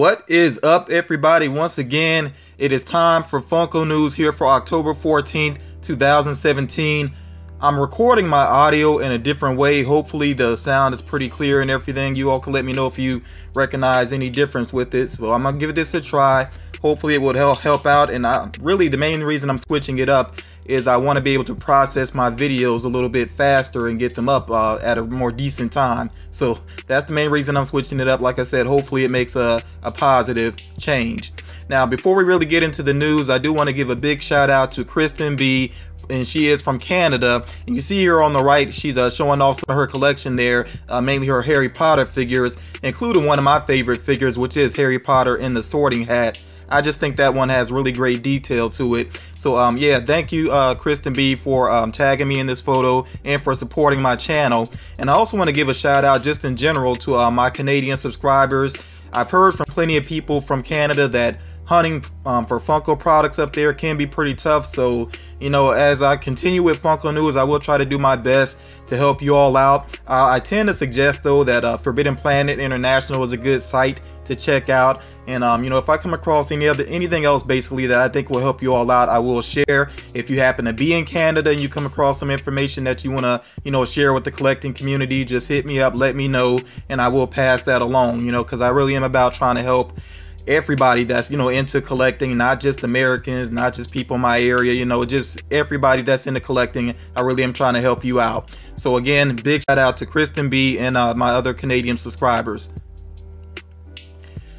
What is up, everybody? Once again, it is time for Funko News here for October 14th, 2017. I'm recording my audio in a different way. Hopefully the sound is pretty clear and everything. You all can let me know if you recognize any difference with it. So I'm gonna give this a try. Hopefully it would help out. And really the main reason I'm switching it up is I want to be able to process my videos a little bit faster and get them up at a more decent time. So that's the main reason I'm switching it up. Like I said, hopefully it makes a positive change. Now, before we really get into the news, I do want to give a big shout out to Kristen B, and she is from Canada. And you see here on the right, she's showing off some of her collection there, mainly her Harry Potter figures, including one of my favorite figures, which is Harry Potter in the Sorting Hat. I just think that one has really great detail to it. So yeah, thank you Kristen B for tagging me in this photo and for supporting my channel. And I also want to give a shout out just in general to my Canadian subscribers. I've heard from plenty of people from Canada that hunting for Funko products up there can be pretty tough. So, you know, as I continue with Funko News, I will try to do my best to help you all out. I tend to suggest though that Forbidden Planet International is a good site to check out. And you know, if I come across anything else basically that I think will help you all out, I will share. If you happen to be in Canada and you come across some information that you want to, you know, share with the collecting community, just hit me up, let me know, and I will pass that along, you know, because I really am about trying to help everybody that's, you know, into collecting, not just Americans, not just people in my area, you know, just everybody that's into collecting. I really am trying to help you out. So again, big shout out to Kristen B and my other Canadian subscribers.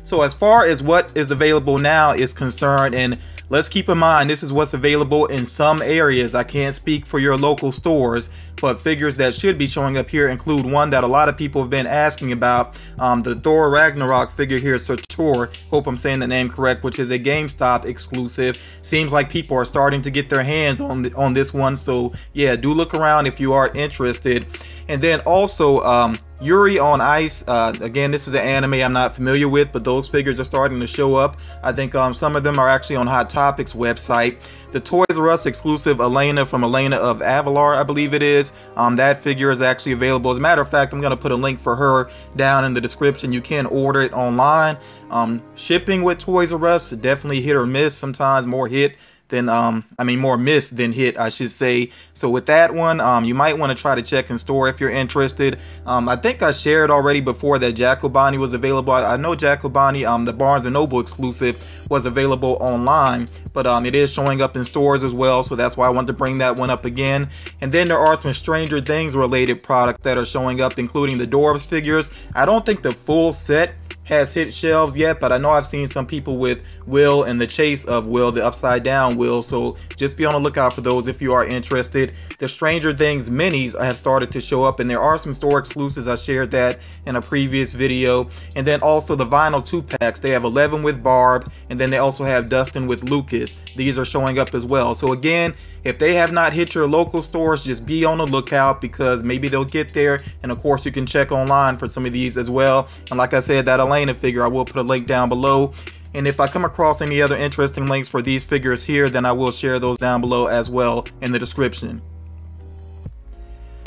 So as far as what is available now is concerned, and let's keep in mind this is what's available in some areas. I can't speak for your local stores, but figures that should be showing up here include one that a lot of people have been asking about, the Thor Ragnarok figure here, Sator, hope I'm saying the name correct, which is a GameStop exclusive. Seems like people are starting to get their hands on this one, so yeah, do look around if you are interested. And then also Yuri on Ice, again, this is an anime I'm not familiar with, but those figures are starting to show up. I think some of them are actually on Hot Topics website. The Toys R Us exclusive Elena from Elena of Avalor, I believe it is, that figure is actually available. As a matter of fact, I'm going to put a link for her down in the description. You can order it online. Shipping with Toys R Us, definitely hit or miss, sometimes more hit than more miss than hit, I should say. So with that one, you might want to try to check in store if you're interested. I think I shared already before that Jacobani was available. I know Jacobani, the Barnes & Noble exclusive, was available online, but it is showing up in stores as well, so that's why I wanted to bring that one up again. And then there are some Stranger Things related products that are showing up, including the Dwarves figures. I don't think the full set has hit shelves yet, but I know I've seen some people with Will and the chase of Will, the upside down Will, so just be on the lookout for those if you are interested. The Stranger Things minis have started to show up, and there are some store exclusives. I shared that in a previous video. And then also the vinyl 2-packs. They have 11 with Barb, and then they also have Dustin with Lucas. These are showing up as well. So again, if they have not hit your local stores, just be on the lookout, because maybe they'll get there. And of course, you can check online for some of these as well. And like I said, that Elena figure, I will put a link down below. And if I come across any other interesting links for these figures here, then I will share those down below as well in the description.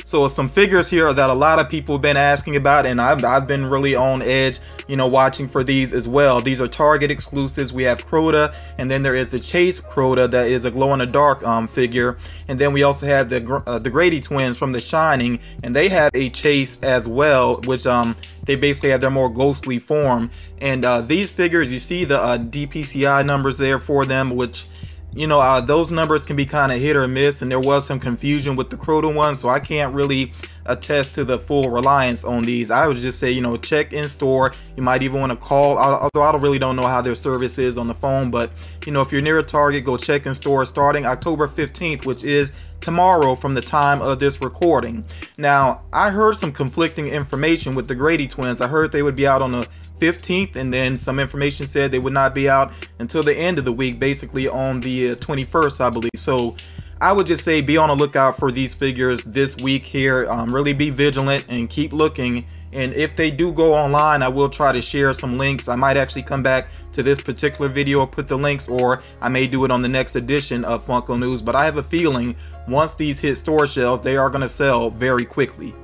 So some figures here that a lot of people have been asking about, and I've been really on edge, you know, watching for these as well. These are Target exclusives. We have Crota, and then there is the Chase Crota that is a glow-in-the-dark figure. And then we also have the Grady twins from The Shining, and they have a Chase as well, which they basically have their more ghostly form. And these figures, you see the DPCI numbers there for them, which, you know, those numbers can be kind of hit or miss, and there was some confusion with the Crota one, so I can't really attest to the full reliance on these. I would just say, you know, check in store. You might even want to call, although I really don't know how their service is on the phone, but you know, if you're near a Target, go check in store starting October 15th, which is tomorrow from the time of this recording. Now, I heard some conflicting information with the Grady twins. I heard they would be out on the 15th, and then some information said they would not be out until the end of the week, basically on the 21st, I believe. So I would just say be on the lookout for these figures this week here. Really be vigilant and keep looking. And if they do go online, I will try to share some links. I might actually come back to this particular video, put the links, or I may do it on the next edition of Funko News. But I have a feeling once these hit store shelves, they are going to sell very quickly.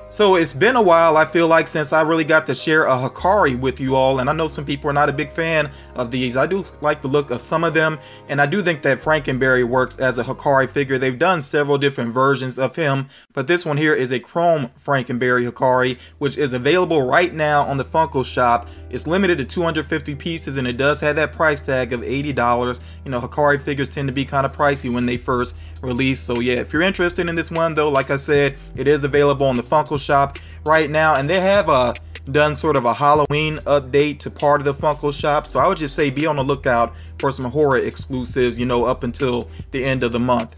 So it's been a while, I feel like, since I really got to share a Hikari with you all, and I know some people are not a big fan of these. I do like the look of some of them, and I do think that Frankenberry works as a Hikari figure. They've done several different versions of him, but this one here is a chrome Frankenberry Hikari, which is available right now on the Funko shop. It's limited to 250 pieces, and it does have that price tag of $80. You know, Hikari figures tend to be kind of pricey when they first release. So yeah, if you're interested in this one though, like I said, it is available on the Funko shop right now, and they have done sort of a Halloween update to part of the Funko shop. So I would just say be on the lookout for some horror exclusives, you know, up until the end of the month.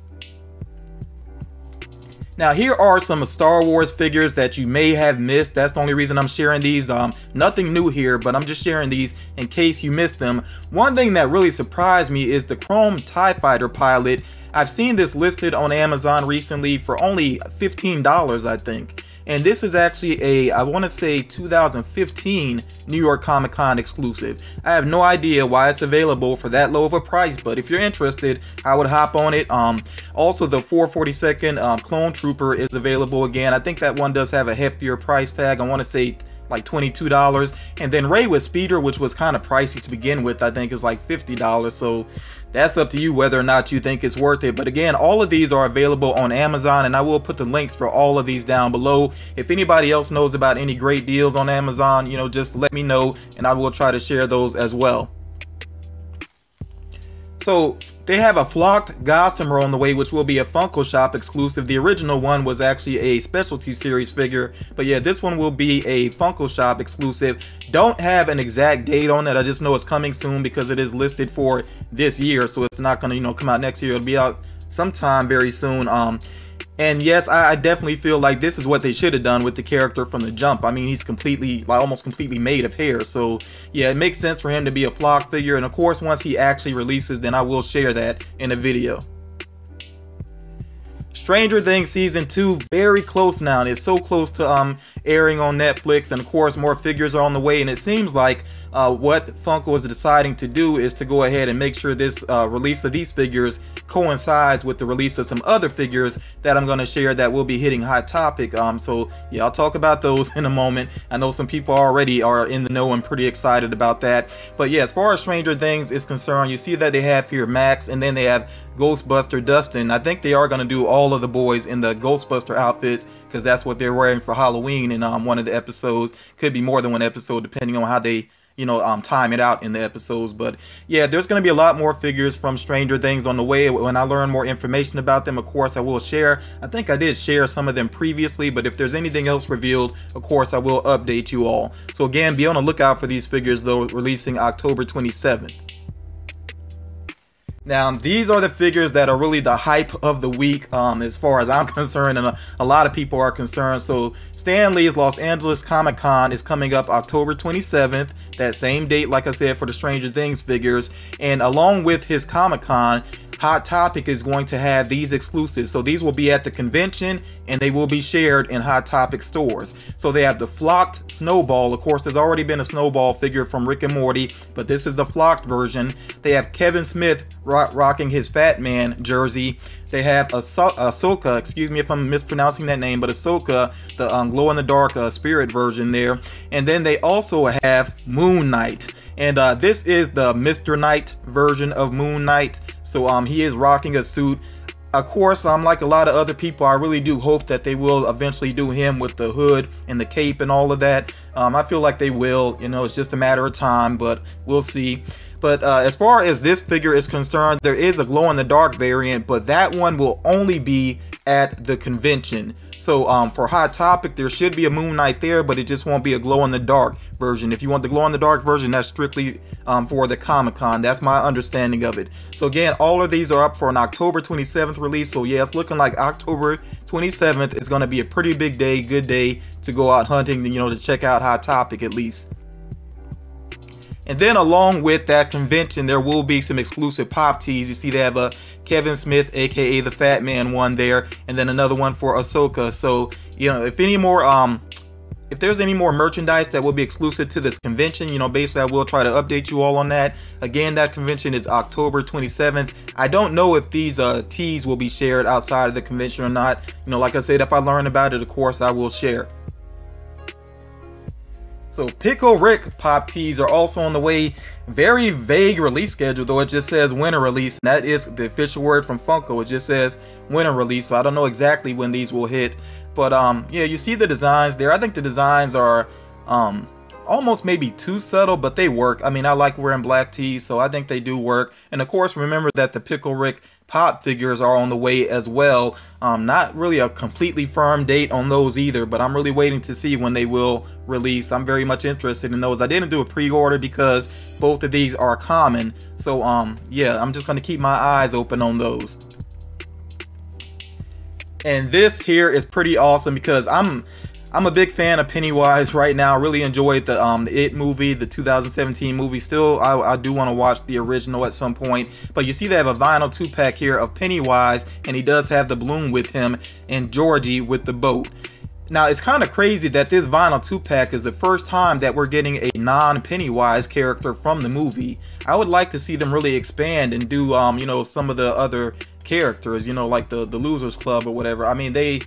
Now here are some Star Wars figures that you may have missed. That's the only reason I'm sharing these. Nothing new here, but I'm just sharing these in case you missed them. One thing that really surprised me is the Chrome TIE Fighter pilot. I've seen this listed on Amazon recently for only $15, I think. And this is actually a, I want to say 2015 New York Comic Con exclusive. I have no idea why it's available for that low of a price, but if you're interested, I would hop on it. Also, the 442nd Clone Trooper is available again. I think that one does have a heftier price tag. I want to say like $22. And then Rey with Speeder, which was kind of pricey to begin with, I think is like $50. So that's up to you whether or not you think it's worth it. But again, all of these are available on Amazon, and I will put the links for all of these down below. If anybody else knows about any great deals on Amazon, you know, just let me know and I will try to share those as well. So they have a flocked Gossamer on the way, which will be a Funko Shop exclusive. The original one was actually a specialty series figure, but yeah, this one will be a Funko Shop exclusive. Don't have an exact date on it. I just know it's coming soon because it is listed for this year, so it's not gonna, you know, come out next year. It'll be out sometime very soon. And yes, I definitely feel like this is what they should have done with the character from the jump. I mean, he's completely, like, almost completely made of hair. So yeah, it makes sense for him to be a flock figure. And of course, once he actually releases, then I will share that in a video. Stranger Things Season 2, very close now, and it's so close to airing on Netflix, and of course more figures are on the way, and it seems like what Funko is deciding to do is to go ahead and make sure this release of these figures coincides with the release of some other figures that I'm going to share that will be hitting Hot Topic. So yeah, I'll talk about those in a moment. I know some people already are in the know and pretty excited about that. But yeah, as far as Stranger Things is concerned, you see that they have here Max, and then they have Ghostbuster Dustin. I think they are going to do all of the boys in the Ghostbuster outfits because that's what they're wearing for Halloween in one of the episodes. Could be more than one episode depending on how they, you know, time it out in the episodes. But yeah, there's going to be a lot more figures from Stranger Things on the way. When I learn more information about them, of course I will share. I think I did share some of them previously, but if there's anything else revealed, of course I will update you all. So again, be on the lookout for these figures though, releasing October 27th. Now, these are the figures that are really the hype of the week as far as I'm concerned, and a lot of people are concerned. So Stan Lee's Los Angeles Comic Con is coming up October 27th, that same date, like I said, for the Stranger Things figures. And along with his Comic Con, Hot Topic is going to have these exclusives. So these will be at the convention and they will be shared in Hot Topic stores. So they have the flocked Snowball. Of course, there's already been a Snowball figure from Rick and Morty, but this is the flocked version. They have Kevin Smith rocking his Fat Man jersey. They have Ahsoka, excuse me if I'm mispronouncing that name, but Ahsoka, the glow-in-the-dark spirit version there. And then they also have Moon Knight. And this is the Mr. Knight version of Moon Knight. So he is rocking a suit. Of course, like a lot of other people, I really do hope that they will eventually do him with the hood and the cape and all of that. I feel like they will, you know, it's just a matter of time, but we'll see. But as far as this figure is concerned, there is a glow-in-the-dark variant, but that one will only be at the convention. So for Hot Topic, there should be a Moon Knight there, but it just won't be a glow-in-the-dark version. If you want the glow-in-the-dark version, that's strictly for the Comic-Con. That's my understanding of it. So again, all of these are up for an October 27th release. So yeah, it's looking like October 27th is going to be a pretty big day, good day to go out hunting, you know, to check out Hot Topic at least. And then along with that convention, there will be some exclusive pop tees. You see they have a Kevin Smith, aka the Fat Man one there, and then another one for Ahsoka. So, you know, if there's any more merchandise that will be exclusive to this convention, you know, basically I will try to update you all on that. Again, that convention is October 27th. I don't know if these tees will be shared outside of the convention or not. You know, like I said, if I learn about it, of course I will share. So Pickle Rick Pop Tees are also on the way. Very vague release schedule, though. It just says winter release, and that is the official word from Funko. It just says winter release, so I don't know exactly when these will hit. But yeah, you see the designs there. I think the designs are almost maybe too subtle, but they work. I mean, I like wearing black tees, so I think they do work. And of course, remember that the Pickle Rick Pop figures are on the way as well. Not really a completely firm date on those either, but I'm really waiting to see when they will release. I'm very much interested in those. I didn't do a pre-order because both of these are common, so yeah, I'm just going to keep my eyes open on those. And this here is pretty awesome because I'm a big fan of Pennywise right now. I really enjoyed the It movie, the 2017 movie. Still, I do want to watch the original at some point. But you see they have a vinyl 2-pack here of Pennywise, and he does have the balloon with him, and Georgie with the boat. Now, it's kind of crazy that this vinyl 2-pack is the first time that we're getting a non-Pennywise character from the movie. I would like to see them really expand and do, you know, some of the other characters, you know, like the Losers Club or whatever. I mean, they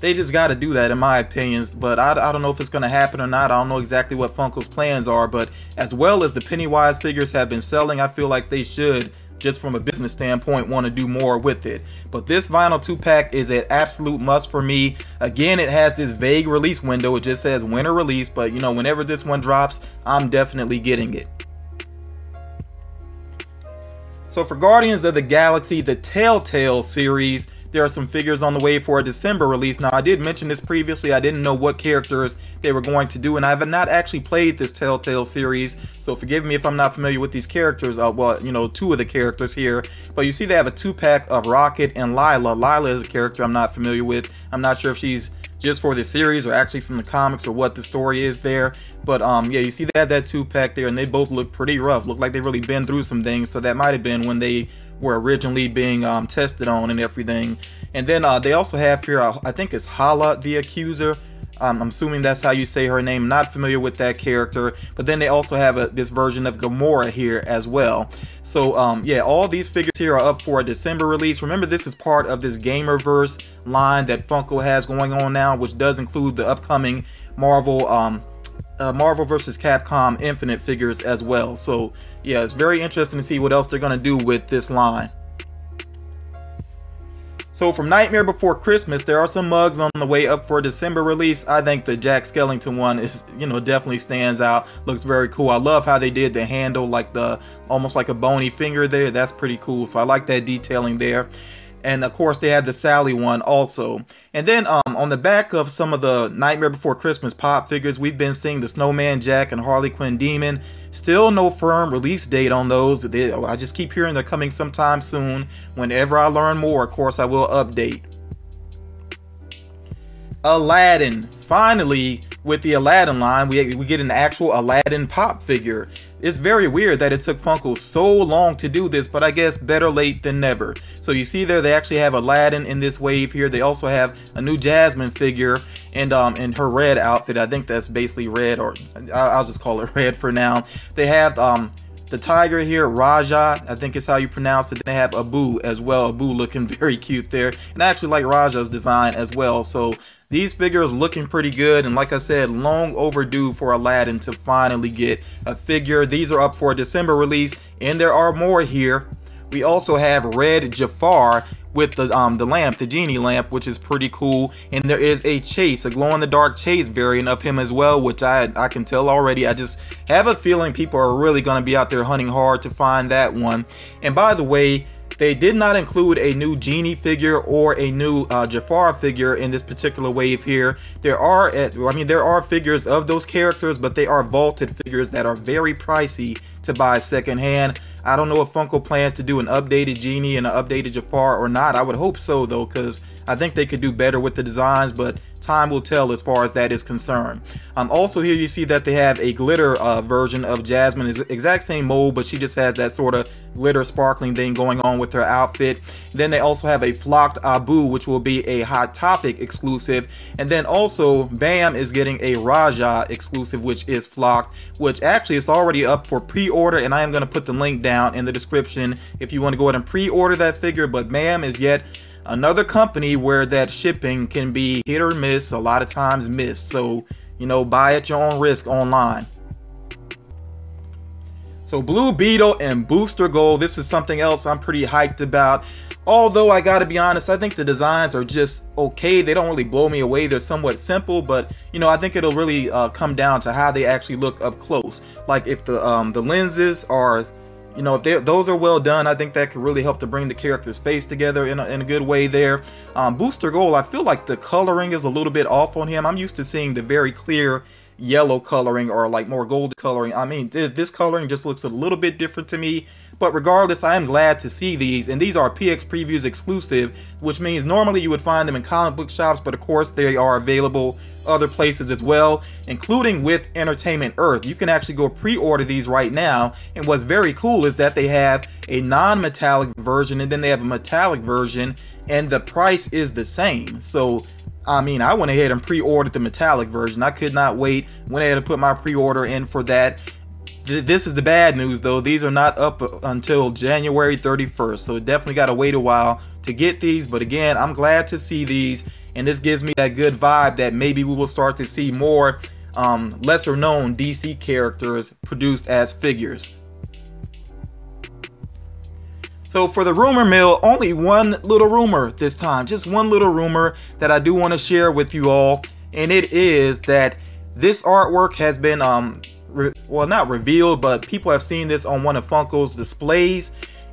just got to do that, in my opinions, but I don't know if it's going to happen or not. I don't know exactly what Funko's plans are, but as well as the Pennywise figures have been selling, I feel like they should, just from a business standpoint, want to do more with it. But this vinyl 2-pack is an absolute must for me. Again, it has this vague release window. It just says winter release, but you know, whenever this one drops, I'm definitely getting it. So for Guardians of the Galaxy, the Telltale series, there are some figures on the way for a December release. Now, I did mention this previously. I didn't know what characters they were going to do, and I have not actually played this Telltale series, so forgive me if I'm not familiar with these characters. Well, you know, two of the characters here. But you see they have a 2-pack of Rocket and Lila. Lila is a character I'm not familiar with. I'm not sure if she's just for the series or actually from the comics or what the story is there. But yeah, you see they had that 2-pack there, and they both look pretty rough. Look like they've really been through some things, so that might have been when they were originally being tested on and everything. And then they also have here, I think it's Hala the Accuser. I'm assuming that's how you say her name. Not familiar with that character. But then they also have this version of Gamora here as well. So yeah, all these figures here are up for a December release. Remember, this is part of this Gamerverse line that Funko has going on now, which does include the upcoming Marvel vs. Capcom Infinite figures as well. So yeah, it's very interesting to see what else they're going to do with this line. So from Nightmare Before Christmas, there are some mugs on the way up for a December release. I think the Jack Skellington one is, you know, definitely stands out. Looks very cool. I love how they did the handle, like almost like a bony finger there. That's pretty cool. So I like that detailing there. And of course they had the Sally one also. And then on the back of some of the Nightmare Before Christmas pop figures, we've been seeing the Snowman Jack and Harley Quinn Demon. Still no firm release date on those. I just keep hearing they're coming sometime soon. Whenever I learn more, of course, I will update. Aladdin. Finally, with the Aladdin line, we get an actual Aladdin pop figure. It's very weird that it took Funko so long to do this, but I guess better late than never. So you see there, they actually have Aladdin in this wave here. They also have a new Jasmine figure and in her red outfit. I think that's basically red, or I'll just call it red for now. They have the tiger here, Rajah, I think is how you pronounce it. They have Abu as well. Abu looking very cute there. And I actually like Rajah's design as well. So these figures looking pretty good, and like I said, long overdue for Aladdin to finally get a figure. These are up for a December release, and there are more here. We also have Red Jafar with the lamp, the genie lamp, which is pretty cool. And there is a Chase, a glow-in-the-dark Chase variant of him as well, which I can tell already. I just have a feeling people are really going to be out there hunting hard to find that one. And by the way, they did not include a new Genie figure or a new Jafar figure in this particular wave here. There are figures of those characters, but they are vaulted figures that are very pricey to buy secondhand. I don't know if Funko plans to do an updated Genie and an updated Jafar or not. I would hope so though, because I think they could do better with the designs, but time will tell as far as that is concerned. Also here you see that they have a glitter version of Jasmine. It's the exact same mold, but she just has that sort of glitter sparkling thing going on with her outfit. Then they also have a flocked Abu, which will be a Hot Topic exclusive. And then also Bam is getting a Rajah exclusive, which is flocked, which actually is already up for pre-order, and I am going to put the link down in the description if you want to go ahead and pre-order that figure. But Bam is yet another company where that shipping can be hit or miss, a lot of times missed. So you know, buy at your own risk online. So Blue Beetle and Booster Gold, this is something else I'm pretty hyped about. Although I gotta be honest, I think the designs are just okay. They don't really blow me away. They're somewhat simple, but you know, I think it'll really come down to how they actually look up close. Like if the lenses are, you know, if those are well done, I think that could really help to bring the character's face together in a good way there. Booster Gold, I feel like the coloring is a little bit off on him. I'm used to seeing the very clear yellow coloring or like more gold coloring. I mean, this coloring just looks a little bit different to me. But regardless, I am glad to see these, and these are PX Previews exclusive, which means normally you would find them in comic book shops, but of course they are available other places as well, including with Entertainment Earth. You can actually go pre-order these right now, and what's very cool is that they have a non-metallic version and then they have a metallic version, and the price is the same. So I mean, I went ahead and pre-ordered the metallic version. I could not wait. Went ahead and put my pre-order in for that. This is the bad news though. These are not up until January 31st. So definitely got to wait a while to get these. But again, I'm glad to see these. And this gives me that good vibe that maybe we will start to see more lesser known DC characters produced as figures. So for the rumor mill, only one little rumor this time, just one little rumor that I do want to share with you all, and it is that this artwork has been well, not revealed, but people have seen this on one of Funko's displays,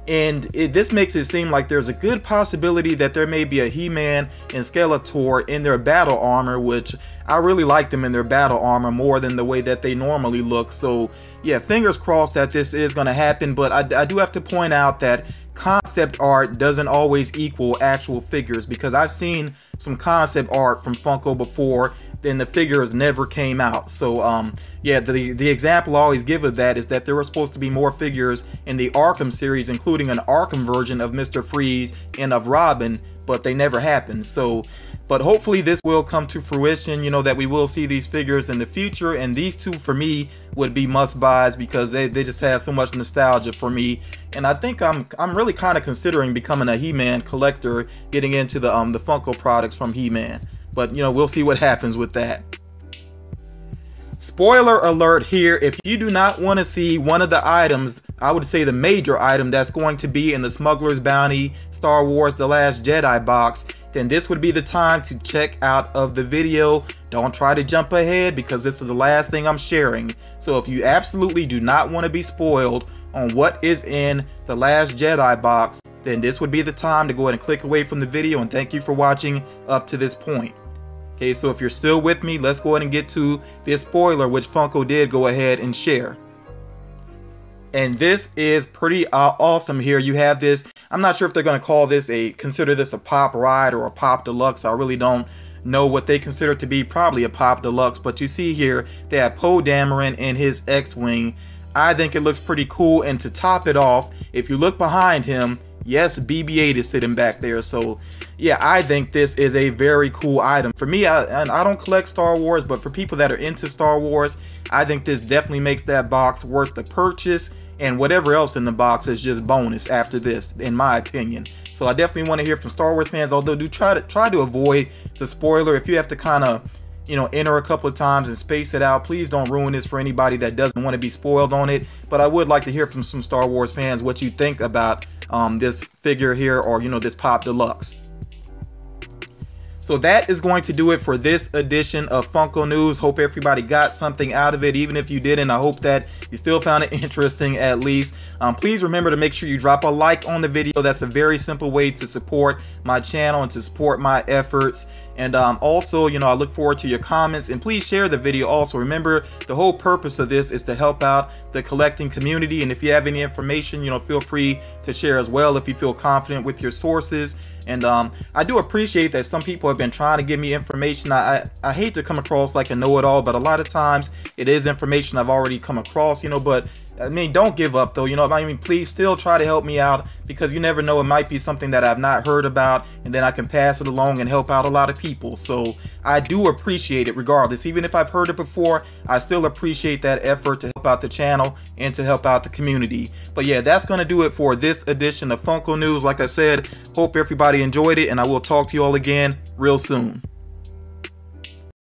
and this makes it seem like there's a good possibility that there may be a He-Man and Skeletor in their battle armor, which I really like them in their battle armor more than the way that they normally look. So yeah, fingers crossed that this is going to happen, but I do have to point out that concept art doesn't always equal actual figures, because I've seen some concept art from Funko before, then the figures never came out. So yeah, the example I always give of that is that there were supposed to be more figures in the Arkham series, including an Arkham version of Mr. Freeze and of Robin, but they never happened. So but hopefully this will come to fruition, you know, that we will see these figures in the future, and these two for me would be must buys because they just have so much nostalgia for me. And I think I'm really kind of considering becoming a He-Man collector, getting into the Funko products from He-Man. But you know, we'll see what happens with that. Spoiler alert here, if you do not want to see one of the items, I would say the major item that's going to be in the Smuggler's Bounty Star Wars The Last Jedi box, then this would be the time to check out of the video. Don't try to jump ahead because this is the last thing I'm sharing. So if you absolutely do not want to be spoiled on what is in the Last Jedi box, then this would be the time to go ahead and click away from the video, and thank you for watching up to this point. Okay, so if you're still with me, let's go ahead and get to this spoiler, which Funko did go ahead and share. And this is pretty awesome here. You have this, I'm not sure if they're going to call this consider this a pop ride or a pop deluxe. I really don't know what they consider to be, probably a pop deluxe. But you see here, they have Poe Dameron in his X-Wing. I think it looks pretty cool. And to top it off, if you look behind him, yes, BB-8 is sitting back there. So yeah, I think this is a very cool item. For me, I don't collect Star Wars, but for people that are into Star Wars, I think this definitely makes that box worth the purchase. And whatever else in the box is just bonus after this, in my opinion. So I definitely want to hear from Star Wars fans, although do try to avoid the spoiler. If you have to kind of, you know, enter a couple of times and space it out, please don't ruin this for anybody that doesn't want to be spoiled on it. But I would like to hear from some Star Wars fans what you think about this figure here, or you know, this Pop Deluxe. So that is going to do it for this edition of Funko News. Hope everybody got something out of it. Even if you didn't, I hope that you still found it interesting at least. Please remember to make sure you drop a like on the video. That's a very simple way to support my channel and to support my efforts. And also, you know, I look forward to your comments, and please share the video. Also, remember, the whole purpose of this is to help out the collecting community. And if you have any information, you know, feel free to share as well if you feel confident with your sources. And I do appreciate that some people have been trying to give me information. I hate to come across like a know-it-all, but a lot of times it is information I've already come across, you know. But I mean, don't give up though, you know. I mean, please still try to help me out, because you never know, it might be something that I've not heard about, and then I can pass it along and help out a lot of people. So I do appreciate it regardless. Even if I've heard it before, I still appreciate that effort to help out the channel and to help out the community. But yeah, that's going to do it for this edition of Funko News. Like I said, hope everybody enjoyed it, and I will talk to you all again real soon.